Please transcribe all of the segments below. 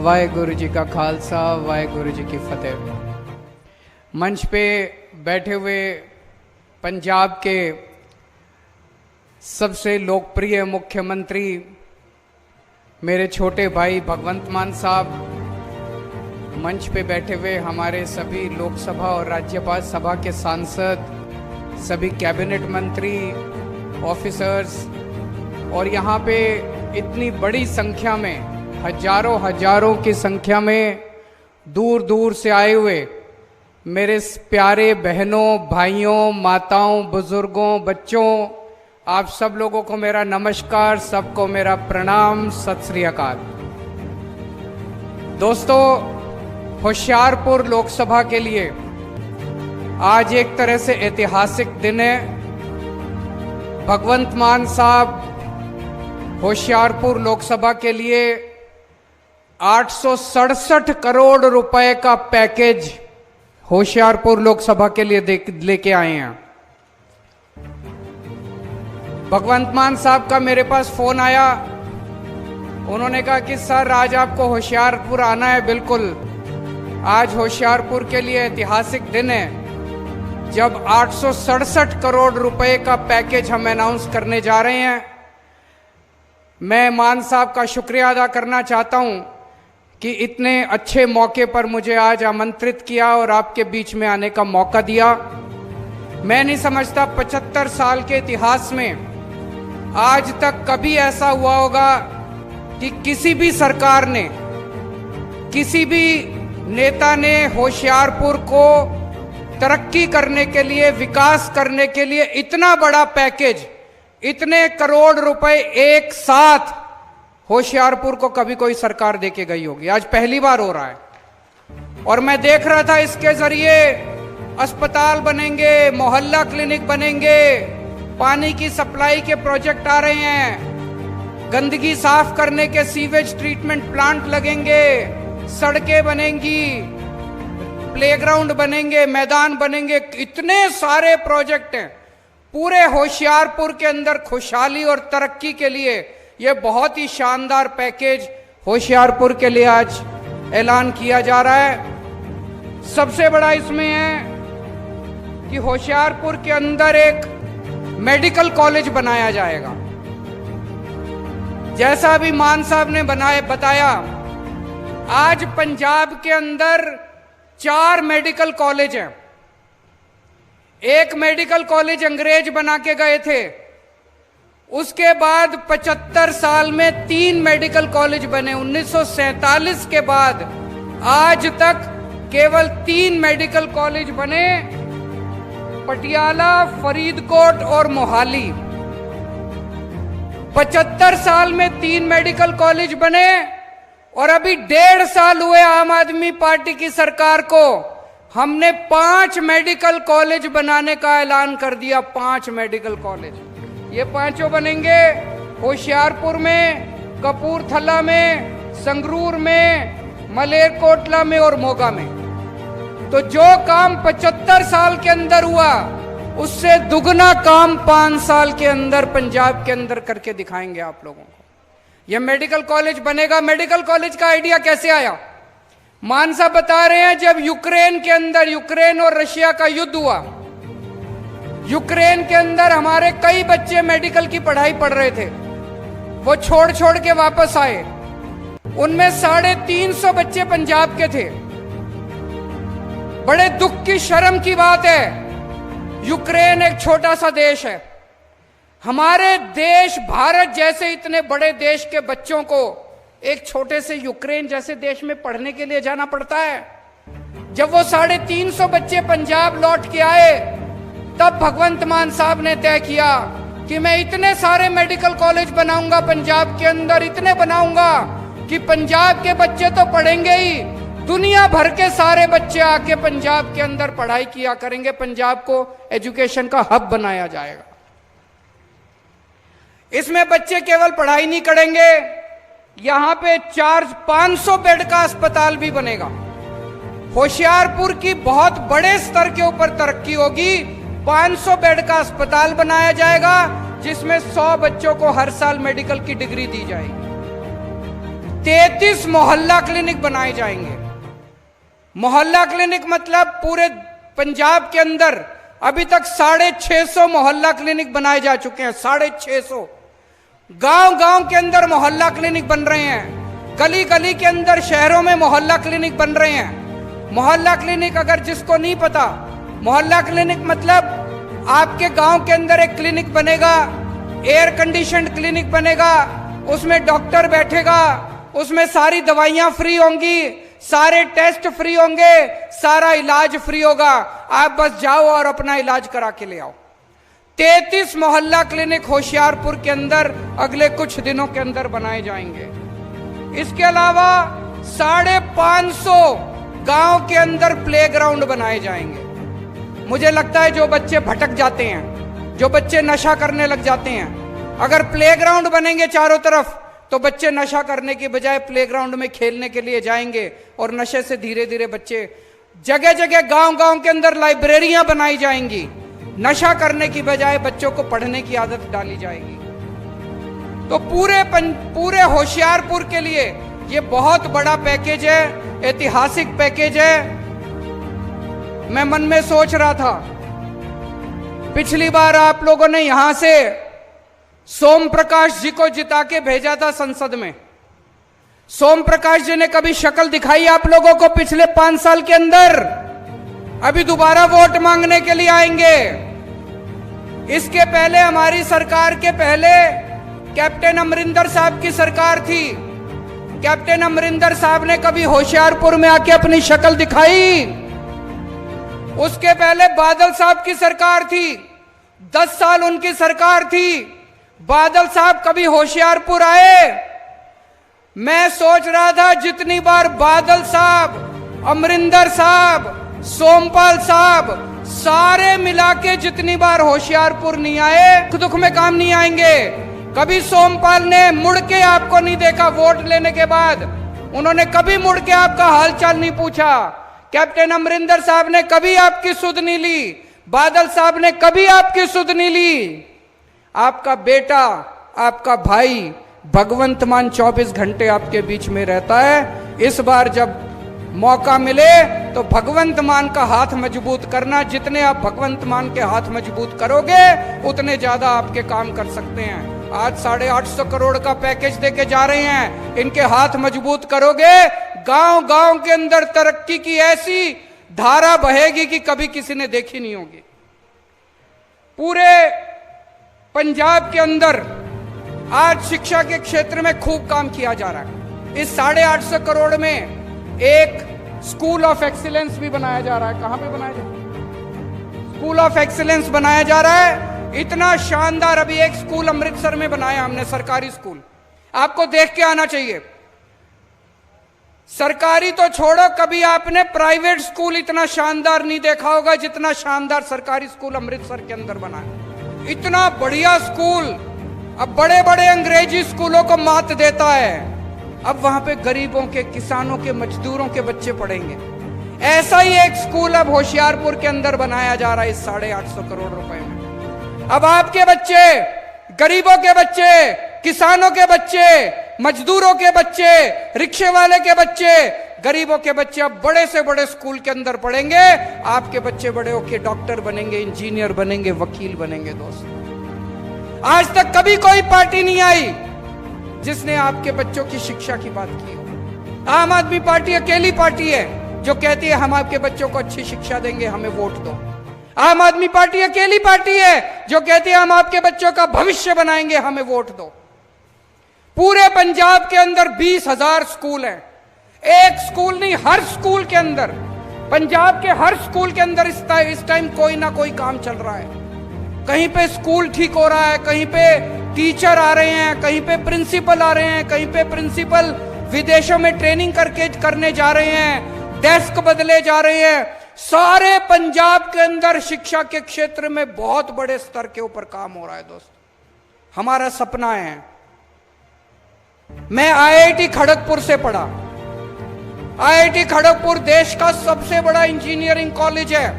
वाहेगुरु जी का खालसा, वाहेगुरु जी की फतेह। मंच पे बैठे हुए पंजाब के सबसे लोकप्रिय मुख्यमंत्री मेरे छोटे भाई भगवंत मान साहब, मंच पे बैठे हुए हमारे सभी लोकसभा और राज्यसभा के सांसद, सभी कैबिनेट मंत्री, ऑफिसर्स और यहाँ पे इतनी बड़ी संख्या में हजारों की संख्या में दूर दूर से आए हुए मेरे प्यारे बहनों, भाइयों, माताओं, बुजुर्गों, बच्चों, आप सब लोगों को मेरा नमस्कार, सबको मेरा प्रणाम, सत श्री अकाल। दोस्तों, होशियारपुर लोकसभा के लिए आज एक तरह से ऐतिहासिक दिन है। भगवंत मान साहब होशियारपुर लोकसभा के लिए 867 करोड़ रुपए का पैकेज होशियारपुर लोकसभा के लिए लेके आए हैं। भगवंत मान साहब का मेरे पास फोन आया, उन्होंने कहा कि सर आज आपको होशियारपुर आना है। बिल्कुल, आज होशियारपुर के लिए ऐतिहासिक दिन है जब 867 करोड़ रुपए का पैकेज हम अनाउंस करने जा रहे हैं। मैं मान साहब का शुक्रिया अदा करना चाहता हूं कि इतने अच्छे मौके पर मुझे आज आमंत्रित किया और आपके बीच में आने का मौका दिया। मैं नहीं समझता 75 साल के इतिहास में आज तक कभी ऐसा हुआ होगा कि किसी भी सरकार ने, किसी भी नेता ने होशियारपुर को तरक्की करने के लिए, विकास करने के लिए इतना बड़ा पैकेज, इतने करोड़ रुपए एक साथ होशियारपुर को कभी कोई सरकार देके गई होगी। आज पहली बार हो रहा है। और मैं देख रहा था इसके जरिए अस्पताल बनेंगे, मोहल्ला क्लिनिक बनेंगे, पानी की सप्लाई के प्रोजेक्ट आ रहे हैं, गंदगी साफ करने के सीवेज ट्रीटमेंट प्लांट लगेंगे, सड़कें बनेंगी, प्लेग्राउंड बनेंगे, मैदान बनेंगे। इतने सारे प्रोजेक्ट हैं। पूरे होशियारपुर के अंदर खुशहाली और तरक्की के लिए यह बहुत ही शानदार पैकेज होशियारपुर के लिए आज ऐलान किया जा रहा है। सबसे बड़ा इसमें है कि होशियारपुर के अंदर एक मेडिकल कॉलेज बनाया जाएगा। जैसा अभी मान साहब ने बताया, आज पंजाब के अंदर 4 मेडिकल कॉलेज हैं। एक मेडिकल कॉलेज अंग्रेज बना के गए थे, उसके बाद 75 साल में 3 मेडिकल कॉलेज बने। 1947 के बाद आज तक केवल 3 मेडिकल कॉलेज बने, पटियाला, फरीदकोट और मोहाली। 75 साल में 3 मेडिकल कॉलेज बने और अभी 1.5 साल हुए आम आदमी पार्टी की सरकार को, हमने 5 मेडिकल कॉलेज बनाने का ऐलान कर दिया। 5 मेडिकल कॉलेज, ये 5 बनेंगे होशियारपुर में, कपूरथला में, संगरूर में, मलेरकोटला में और मोगा में। तो जो काम 75 साल के अंदर हुआ, उससे दुगना काम 5 साल के अंदर पंजाब के अंदर करके दिखाएंगे आप लोगों को। यह मेडिकल कॉलेज बनेगा। मेडिकल कॉलेज का आइडिया कैसे आया? मान साहब बता रहे हैं, जब यूक्रेन के अंदर, यूक्रेन और रशिया का युद्ध हुआ, यूक्रेन के अंदर हमारे कई बच्चे मेडिकल की पढ़ाई पढ़ रहे थे, वो छोड़ के वापस आए। उनमें 350 बच्चे पंजाब के थे। बड़े दुख की, शर्म की बात है, यूक्रेन एक छोटा सा देश है। हमारे देश भारत जैसे इतने बड़े देश के बच्चों को एक छोटे से यूक्रेन जैसे देश में पढ़ने के लिए जाना पड़ता है। जब वो 350 बच्चे पंजाब लौट के आए, तब भगवंत मान साहब ने तय किया कि मैं इतने सारे मेडिकल कॉलेज बनाऊंगा पंजाब के अंदर, इतने बनाऊंगा कि पंजाब के बच्चे तो पढ़ेंगे ही, दुनिया भर के सारे बच्चे आके पंजाब के अंदर पढ़ाई किया करेंगे। पंजाब को एजुकेशन का हब बनाया जाएगा। इसमें बच्चे केवल पढ़ाई नहीं करेंगे, यहां पे 500 बेड का अस्पताल भी बनेगा। होशियारपुर की बहुत बड़े स्तर के ऊपर तरक्की होगी। 500 बेड का अस्पताल बनाया जाएगा, जिसमें 100 बच्चों को हर साल मेडिकल की डिग्री दी जाएगी। 33 मोहल्ला क्लिनिक बनाए जाएंगे। मोहल्ला क्लिनिक मतलब पूरे पंजाब के अंदर अभी तक 650 मोहल्ला क्लिनिक बनाए जा चुके हैं। 650 गांव गांव के अंदर मोहल्ला क्लिनिक बन रहे हैं। गली गली के अंदर शहरों में मोहल्ला क्लिनिक बन रहे हैं। मोहल्ला क्लिनिक, अगर जिसको नहीं पता, मोहल्ला क्लिनिक मतलब आपके गांव के अंदर एक क्लिनिक बनेगा, एयर कंडीशनड क्लिनिक बनेगा, उसमें डॉक्टर बैठेगा, उसमें सारी दवाइयां फ्री होंगी, सारे टेस्ट फ्री होंगे, सारा इलाज फ्री होगा। आप बस जाओ और अपना इलाज करा के ले आओ। 33 मोहल्ला क्लिनिक होशियारपुर के अंदर अगले कुछ दिनों के अंदर बनाए जाएंगे। इसके अलावा 550 गांव के अंदर प्लेग्राउंड बनाए जाएंगे। मुझे लगता है जो बच्चे भटक जाते हैं, जो बच्चे नशा करने लग जाते हैं, अगर प्लेग्राउंड बनेंगे चारों तरफ तो बच्चे नशा करने की बजाय प्लेग्राउंड में खेलने के लिए जाएंगे और नशे से धीरे धीरे बच्चे, जगह जगह गांव गांव के अंदर लाइब्रेरियां बनाई जाएंगी। नशा करने की बजाय बच्चों को पढ़ने की आदत डाली जाएगी। तो पूरे होशियारपुर के लिए ये बहुत बड़ा पैकेज है, ऐतिहासिक पैकेज है। मैं मन में सोच रहा था, पिछली बार आप लोगों ने यहां से सोम प्रकाश जी को जिता के भेजा था संसद में। सोम प्रकाश जी ने कभी शक्ल दिखाई आप लोगों को पिछले 5 साल के अंदर? अभी दोबारा वोट मांगने के लिए आएंगे। इसके पहले, हमारी सरकार के पहले कैप्टन अमरिंदर साहब की सरकार थी। कैप्टन अमरिंदर साहब ने कभी होशियारपुर में आके अपनी शक्ल दिखाई? उसके पहले बादल साहब की सरकार थी, 10 साल उनकी सरकार थी। बादल साहब कभी होशियारपुर आए? मैं सोच रहा था जितनी बार बादल साहब, अमरिंदर साहब, सोमपाल साहब सारे मिला के जितनी बार होशियारपुर नहीं आए, दुख में काम नहीं आएंगे। कभी सोमपाल ने मुड़ के आपको नहीं देखा वोट लेने के बाद, उन्होंने कभी मुड़ के आपका हालचाल नहीं पूछा। कैप्टन अमरिंदर साहब ने कभी आपकी सुध नहीं ली, बादल साहब ने कभी आपकी सुध नहीं ली। आपका बेटा, आपका भाई भगवंत मान 24 घंटे आपके बीच में रहता है। इस बार जब मौका मिले तो भगवंत मान का हाथ मजबूत करना। जितने आप भगवंत मान के हाथ मजबूत करोगे उतने ज्यादा आपके काम कर सकते हैं। आज 850 करोड़ का पैकेज देके जा रहे हैं, इनके हाथ मजबूत करोगे, गांव गांव के अंदर तरक्की की ऐसी धारा बहेगी कि कभी किसी ने देखी नहीं होगी। पूरे पंजाब के अंदर आज शिक्षा के क्षेत्र में खूब काम किया जा रहा है। इस 850 करोड़ में एक स्कूल ऑफ एक्सीलेंस भी बनाया जा रहा है। कहां पे बनाया जा रहा है? स्कूल ऑफ एक्सीलेंस बनाया जा रहा है। इतना शानदार, अभी एक स्कूल अमृतसर में बनाया हमने, सरकारी स्कूल, आपको देख के आना चाहिए। सरकारी तो छोड़ो, कभी आपने प्राइवेट स्कूल इतना शानदार नहीं देखा होगा जितना शानदार सरकारी स्कूल अमृतसर के अंदर बना है। इतना बढ़िया स्कूल अब बड़े बड़े अंग्रेजी स्कूलों को मात देता है। अब वहां पे गरीबों के, किसानों के, मजदूरों के बच्चे पढ़ेंगे। ऐसा ही एक स्कूल अब होशियारपुर के अंदर बनाया जा रहा है इस 850 करोड़ रुपए में। अब आपके बच्चे, गरीबों के बच्चे, किसानों के बच्चे, मजदूरों के बच्चे, रिक्शे वाले के बच्चे, गरीबों के बच्चे अब बड़े से बड़े स्कूल के अंदर पढ़ेंगे। आपके बच्चे बड़े होके डॉक्टर बनेंगे, इंजीनियर बनेंगे, वकील बनेंगे। दोस्त, आज तक कभी कोई पार्टी नहीं आई जिसने आपके बच्चों की शिक्षा की बात की हो। आम आदमी पार्टी अकेली पार्टी है जो कहती है हम आपके बच्चों को अच्छी शिक्षा देंगे, हमें वोट दो। आम आदमी पार्टी अकेली पार्टी है जो कहती है हम आपके बच्चों का भविष्य बनाएंगे, हमें वोट दो। पूरे पंजाब के अंदर 20,000 स्कूल हैं। एक स्कूल नहीं, हर स्कूल के अंदर, पंजाब के हर स्कूल के अंदर इस टाइम कोई ना कोई काम चल रहा है। कहीं पे स्कूल ठीक हो रहा है, कहीं पे टीचर आ रहे हैं, कहीं पे प्रिंसिपल आ रहे हैं, कहीं पे प्रिंसिपल विदेशों में ट्रेनिंग करने जा रहे हैं, डेस्क बदले जा रहे हैं। सारे पंजाब के अंदर शिक्षा के क्षेत्र में बहुत बड़े स्तर के ऊपर काम हो रहा है। दोस्त, हमारा सपना है, मैं IIT खड़गपुर से पढ़ा। IIT खड़गपुर देश का सबसे बड़ा इंजीनियरिंग कॉलेज है।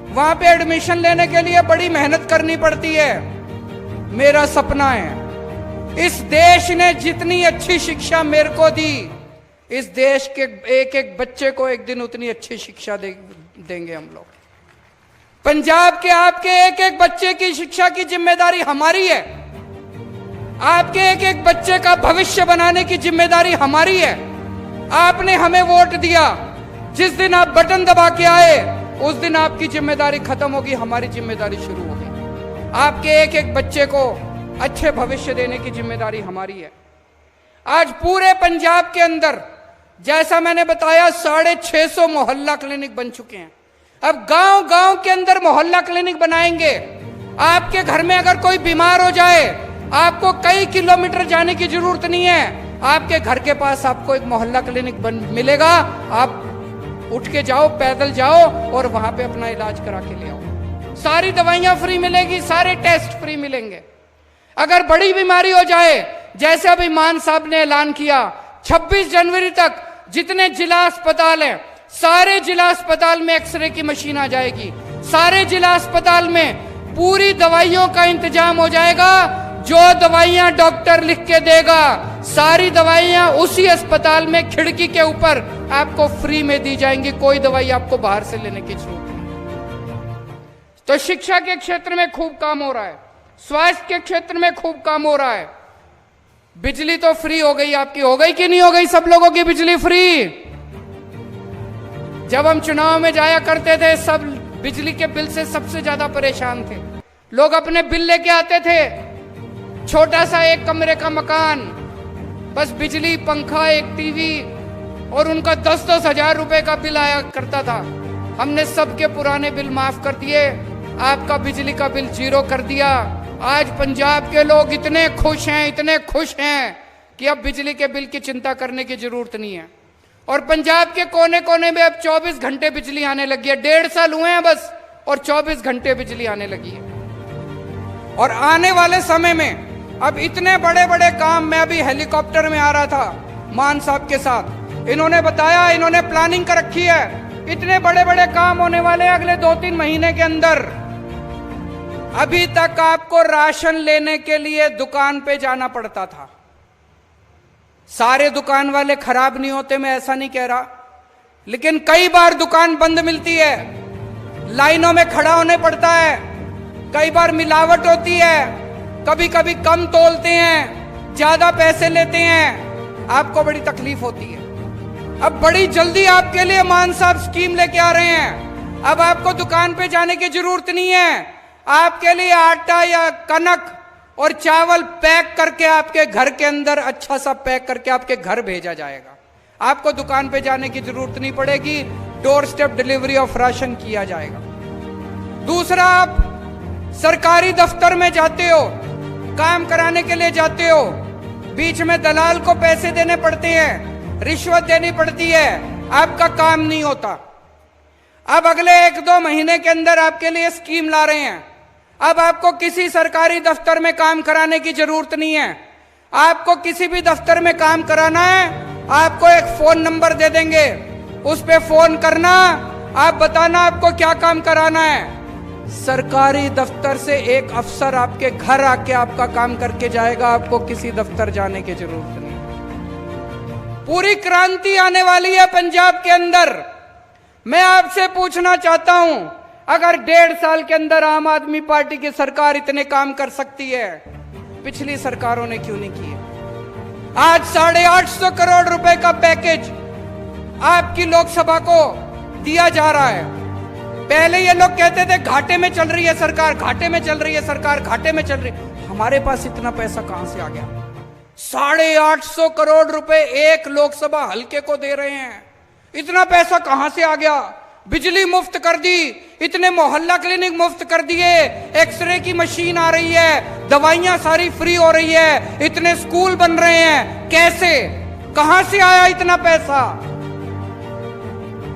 वहां पे एडमिशन लेने के लिए बड़ी मेहनत करनी पड़ती है। मेरा सपना है इस देश ने जितनी अच्छी शिक्षा मेरे को दी, इस देश के एक एक बच्चे को एक दिन उतनी अच्छी शिक्षा देंगे हम लोग। पंजाब के आपके एक एक बच्चे की शिक्षा की जिम्मेदारी हमारी है। आपके एक एक बच्चे का भविष्य बनाने की जिम्मेदारी हमारी है। आपने हमें वोट दिया, जिस दिन आप बटन दबा के आए उस दिन आपकी जिम्मेदारी खत्म होगी, हमारी जिम्मेदारी शुरू होगी। आपके एक एक बच्चे को अच्छे भविष्य देने की जिम्मेदारी हमारी है। आज पूरे पंजाब के अंदर जैसा मैंने बताया 650 मोहल्ला क्लिनिक बन चुके हैं। अब गांव गांव के अंदर मोहल्ला क्लिनिक बनाएंगे। आपके घर में अगर कोई बीमार हो जाए, आपको कई किलोमीटर जाने की जरूरत नहीं है, आपके घर के पास आपको एक मोहल्ला क्लिनिक मिलेगा। आप उठ के जाओ, पैदल जाओ और वहां पे अपना इलाज करा के ले आओ। सारी दवाइयां फ्री मिलेगी, सारे टेस्ट फ्री मिलेंगे। अगर बड़ी बीमारी हो जाए, जैसे अभी मान साहब ने ऐलान किया 26 जनवरी तक जितने जिला अस्पताल हैं, सारे जिला अस्पताल में एक्सरे की मशीन आ जाएगी। सारे जिला अस्पताल में पूरी दवाइयों का इंतजाम हो जाएगा। जो दवाइयां डॉक्टर लिख के देगा, सारी दवाइयां उसी अस्पताल में खिड़की के ऊपर आपको फ्री में दी जाएंगी। कोई दवाई आपको बाहर से लेने की जरूरत नहीं। तो शिक्षा के क्षेत्र में खूब काम हो रहा है, स्वास्थ्य के क्षेत्र में खूब काम हो रहा है। बिजली तो फ्री हो गई, आपकी हो गई कि नहीं हो गई? सब लोगों की बिजली फ्री। जब हम चुनाव में जाया करते थे, सब बिजली के बिल से सबसे ज्यादा परेशान थे। लोग अपने बिल लेके आते थे, छोटा सा एक कमरे का मकान, बस बिजली, पंखा, एक टीवी, और उनका 10-10 हजार रुपए का बिल आया करता था। हमने सबके पुराने बिल माफ कर दिए, आपका बिजली का बिल 0 कर दिया। आज पंजाब के लोग इतने खुश हैं, इतने खुश हैं कि अब बिजली के बिल की चिंता करने की जरूरत नहीं है। और पंजाब के कोने कोने में अब 24 घंटे बिजली आने लगी है। 1.5 साल हुए हैं बस और 24 घंटे बिजली आने लगी है। और आने वाले समय में अब इतने बड़े बड़े काम, मैं अभी हेलीकॉप्टर में आ रहा था मान साहब के साथ, इन्होंने बताया, इन्होंने प्लानिंग कर रखी है, इतने बड़े बड़े काम होने वाले अगले 2-3 महीने के अंदर। अभी तक आपको राशन लेने के लिए दुकान पे जाना पड़ता था। सारे दुकान वाले खराब नहीं होते, मैं ऐसा नहीं कह रहा, लेकिन कई बार दुकान बंद मिलती है, लाइनों में खड़ा होने पड़ता है, कई बार मिलावट होती है, कभी कभी कम तोलते हैं, ज्यादा पैसे लेते हैं, आपको बड़ी तकलीफ होती है। अब बड़ी जल्दी आपके लिए मान साहब स्कीम लेके आ रहे हैं। अब आपको दुकान पे जाने की जरूरत नहीं है, आपके लिए आटा या कनक और चावल पैक करके आपके घर के अंदर अच्छा सा पैक करके आपके घर भेजा जाएगा। आपको दुकान पे जाने की जरूरत नहीं पड़ेगी, door step delivery of ration किया जाएगा। दूसरा, आप सरकारी दफ्तर में जाते हो, काम कराने के लिए जाते हो, बीच में दलाल को पैसे देने पड़ते हैं, रिश्वत देनी पड़ती है, आपका काम नहीं होता। अब अगले 1-2 महीने के अंदर आपके लिए स्कीम ला रहे हैं। अब आपको किसी सरकारी दफ्तर में काम कराने की जरूरत नहीं है। आपको किसी भी दफ्तर में काम कराना है, आपको एक फोन नंबर दे देंगे, उस पे फोन करना, आप बताना आपको क्या काम कराना है। सरकारी दफ्तर से एक अफसर आपके घर आके आपका काम करके जाएगा, आपको किसी दफ्तर जाने की जरूरत नहीं। पूरी क्रांति आने वाली है पंजाब के अंदर। मैं आपसे पूछना चाहता हूं, अगर 1.5 साल के अंदर आम आदमी पार्टी की सरकार इतने काम कर सकती है, पिछली सरकारों ने क्यों नहीं किए? आज 850 करोड़ रुपए का पैकेज आपकी लोकसभा को दिया जा रहा है। पहले ये लोग कहते थे घाटे में चल रही है सरकार, घाटे में चल रही है सरकार, घाटे में चल रही। हमारे पास इतना पैसा कहां से आ गया? 850 करोड़ रुपए एक लोकसभा हल्के को दे रहे हैं, इतना पैसा कहां से आ गया? बिजली मुफ्त कर दी, इतने मोहल्ला क्लिनिक मुफ्त कर दिए, एक्सरे की मशीन आ रही है, दवाइयां सारी फ्री हो रही है, इतने स्कूल बन रहे हैं, कैसे, कहां से आया इतना पैसा?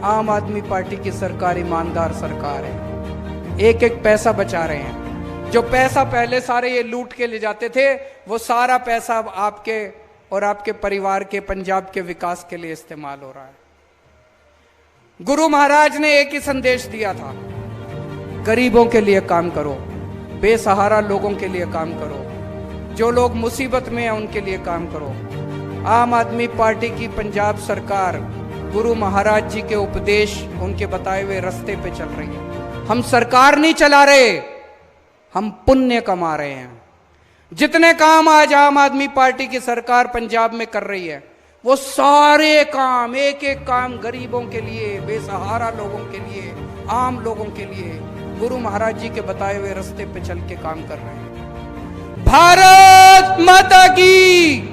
आम आदमी पार्टी की सरकार ईमानदार सरकार है, एक एक पैसा बचा रहे हैं। जो पैसा पहले सारे ये लूट के ले जाते थे, वो सारा पैसा आपके और आपके परिवार के, पंजाब के विकास के लिए इस्तेमाल हो रहा है। गुरु महाराज ने एक ही संदेश दिया था, गरीबों के लिए काम करो, बेसहारा लोगों के लिए काम करो। जो लोग मुसीबत में हैं उनके लिए काम करो। आम आदमी पार्टी की पंजाब सरकार गुरु महाराज जी के उपदेश, उनके बताए हुए रास्ते पे चल रही है। हम सरकार नहीं चला रहे, हम पुण्य कमा रहे हैं। जितने काम आज आम आदमी पार्टी की सरकार पंजाब में कर रही है, वो सारे काम, एक एक काम गरीबों के लिए, बेसहारा लोगों के लिए, आम लोगों के लिए गुरु महाराज जी के बताए हुए रास्ते पे चल के काम कर रहे हैं। भारत माता की